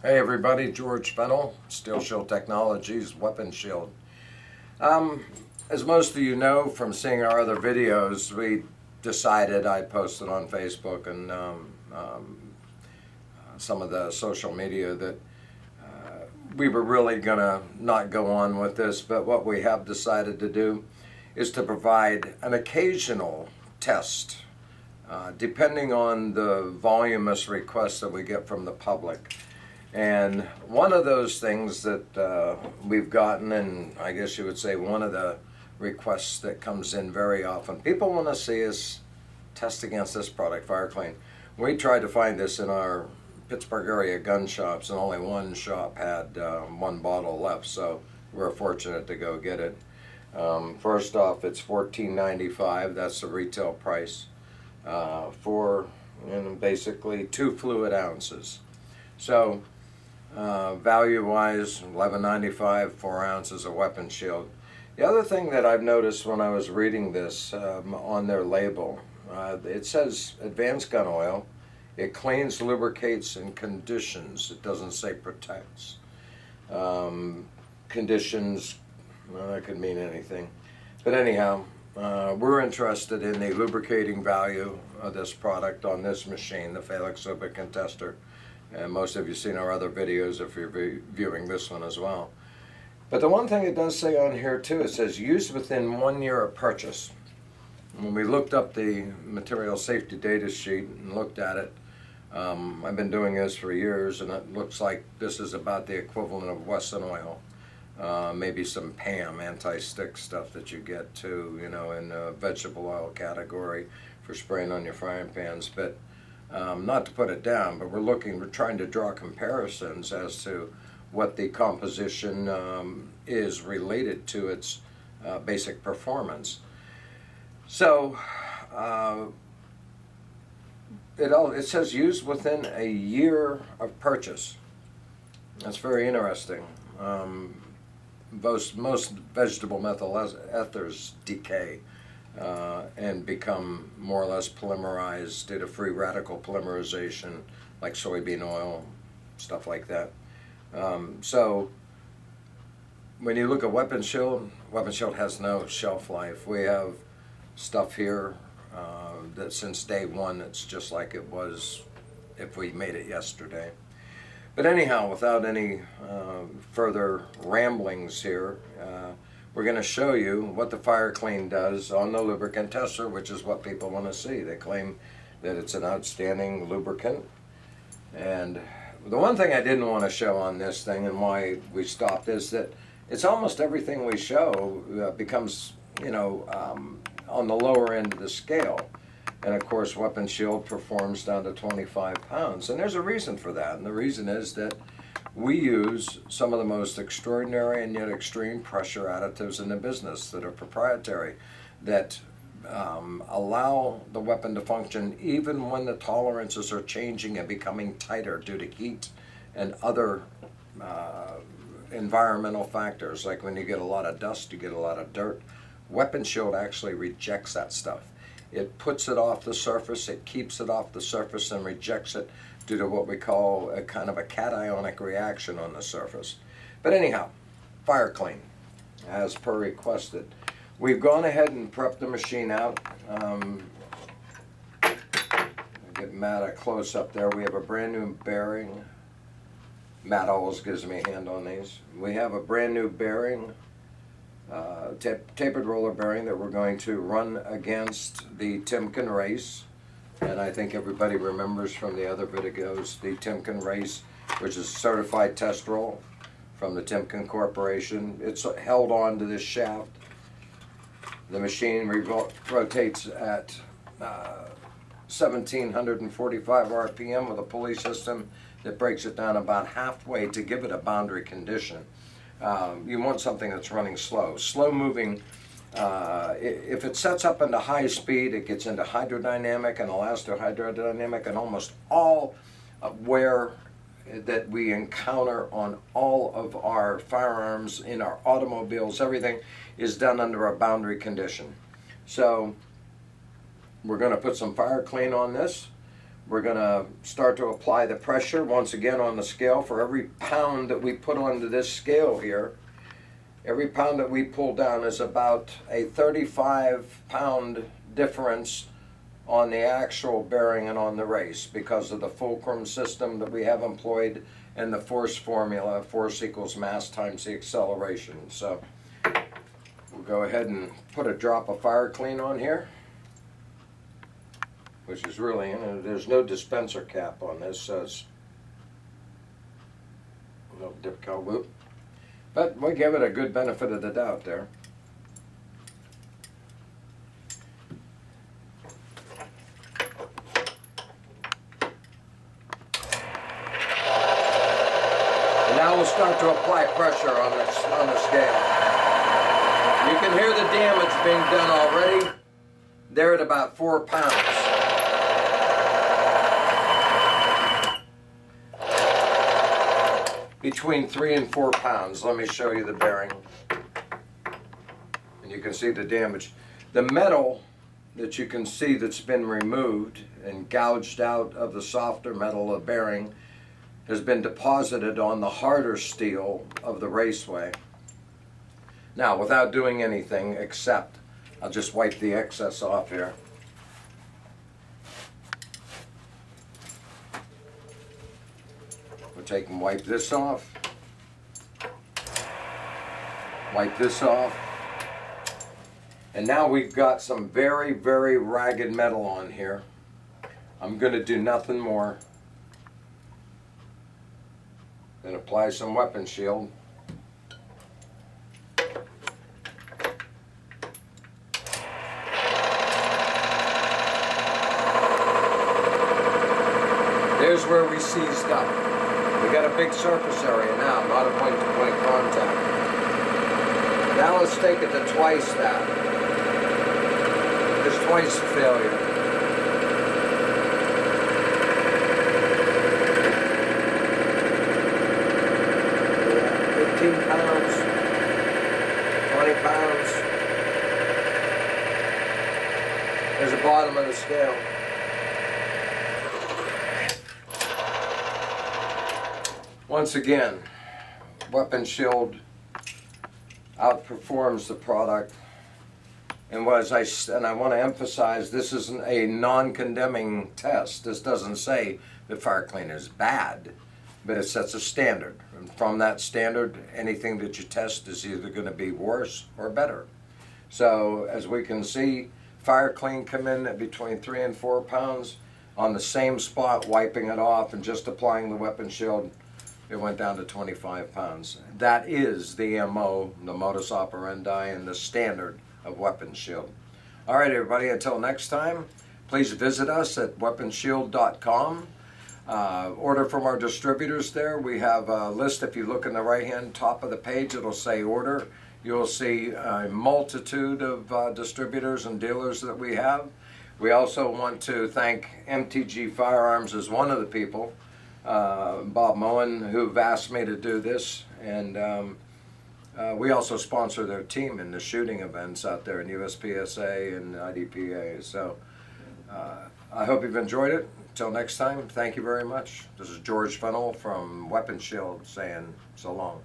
Hey everybody, George Fennell, Steel Shield Technologies, Weapon Shield. As most of you know from seeing our other videos, we decided, I posted on Facebook and some of the social media, that we were really going to not go on with this, but what we have decided to do is to provide an occasional test, depending on the voluminous requests that we get from the public. And one of those things that we've gotten, and I guess you would say one of the requests that comes in very often, people want to see us test against this product, FireClean. We tried to find this in our Pittsburgh area gun shops, and only one shop had one bottle left, so we're fortunate to go get it. First off, it's $14.95. That's the retail price for basically 2 fluid ounces. So value-wise, $11.95, 4 ounces of weapon shield. The other thing that I've noticed when I was reading this on their label, it says advanced gun oil. It cleans, lubricates, and conditions. It doesn't say protects. Conditions, well, that could mean anything. But anyhow, we're interested in the lubricating value of this product on this machine, the Felix lubricant tester. And most of you have seen our other videos if you're viewing this one as well. But the one thing it does say on here too, it says used within 1 year of purchase. When we looked up the material safety data sheet and looked at it, I've been doing this for years, and it looks like this is about the equivalent of Wesson oil. Maybe some PAM, anti-stick stuff that you get too, you know, in the vegetable oil category for spraying on your frying pans. But not to put it down, but we're trying to draw comparisons as to what the composition is related to its basic performance. So it says used within a year of purchase. That's very interesting. Most vegetable methyl ethers decay and become more or less polymerized due to free radical polymerization, like soybean oil, stuff like that. So when you look at Weapon Shield has no shelf life. We have stuff here that since day one, it's just like it was if we made it yesterday. But anyhow, without any further ramblings here, we're going to show you what the FireClean does on the lubricant tester, which is what people want to see. They claim that it's an outstanding lubricant. And the one thing I didn't want to show on this thing, and why we stopped, is that it's almost everything we show becomes, you know, on the lower end of the scale. And of course, Weapon Shield performs down to 25 pounds. And there's a reason for that. And the reason is that we use some of the most extraordinary and yet extreme pressure additives in the business that are proprietary, that allow the weapon to function even when the tolerances are changing and becoming tighter due to heat and other environmental factors. Like when you get a lot of dust, you get a lot of dirt. Weapon Shield actually rejects that stuff. It puts it off the surface, it keeps it off the surface and rejects it due to what we call a kind of a cationic reaction on the surface. But anyhow, FireClean, as per requested. We've gone ahead and prepped the machine out. Get Matt a close up there. We have a brand new bearing. Matt always gives me a hand on these. We have a brand new bearing, tapered roller bearing that we're going to run against the Timken race. And I think everybody remembers from the other videos the Timken race, which is a certified test roll from the Timken Corporation. It's held on to this shaft. The machine rotates at 1,745 RPM with a pulley system that breaks it down about halfway to give it a boundary condition. You want something that's running slow. Slow moving, if it sets up into high speed, it gets into hydrodynamic and elasto-hydrodynamic, and almost all wear that we encounter on all of our firearms, in our automobiles, everything is done under a boundary condition. So we're going to put some FireClean on this. we're going to start to apply the pressure once again on the scale. For every pound that we put onto this scale here, every pound that we pull down is about a 35-pound difference on the actual bearing and on the race, because of the fulcrum system that we have employed and the force formula, force equals mass times the acceleration. So we'll go ahead and put a drop of FireClean on here, which is really, there's no dispenser cap on this, so it's a little dip cow whoop. But we give it a good benefit of the doubt there. And now we'll start to apply pressure on the scale. You can hear the damage being done already. They're at about 4 pounds. Between 3 and 4 pounds. Let me show you the bearing. And you can see the damage. The metal that you can see that's been removed and gouged out of the softer metal of bearing has been deposited on the harder steel of the raceway. Now, without doing anything except, I'll just wipe the excess off here. We'll take and wipe this off. Wipe this off. And now we've got some very, very ragged metal on here. I'm going to do nothing more than apply some weapon shield. There's where we seized up. We got a big surface area now, not a point-to-point contact. Now let's take it to twice that. There's twice failure. Yeah, 15 pounds, 20 pounds. There's the bottom of the scale. Once again, weapon shield outperforms the product. And I want to emphasize, this isn't a non-condemning test. This doesn't say that FireClean is bad, but it sets a standard. And from that standard, anything that you test is either going to be worse or better. So as we can see, FireClean come in at between 3 and 4 pounds. On the same spot, wiping it off and just applying the weapon shield, it went down to 25 pounds. That is the MO, the modus operandi, and the standard of weapon shield. All right, everybody, until next time, please visit us at weaponshield.com. Order from our distributors there. We have a list. If you look in the right-hand top of the page, it'll say order. You'll see a multitude of distributors and dealers that we have. We also want to thank MTG Firearms as one of the people, Bob Moen, who've asked me to do this, and we also sponsor their team in the shooting events out there in USPSA and IDPA. So I hope you've enjoyed it. Until next time, thank you very much. This is George Fennell from Weapon Shield saying so long.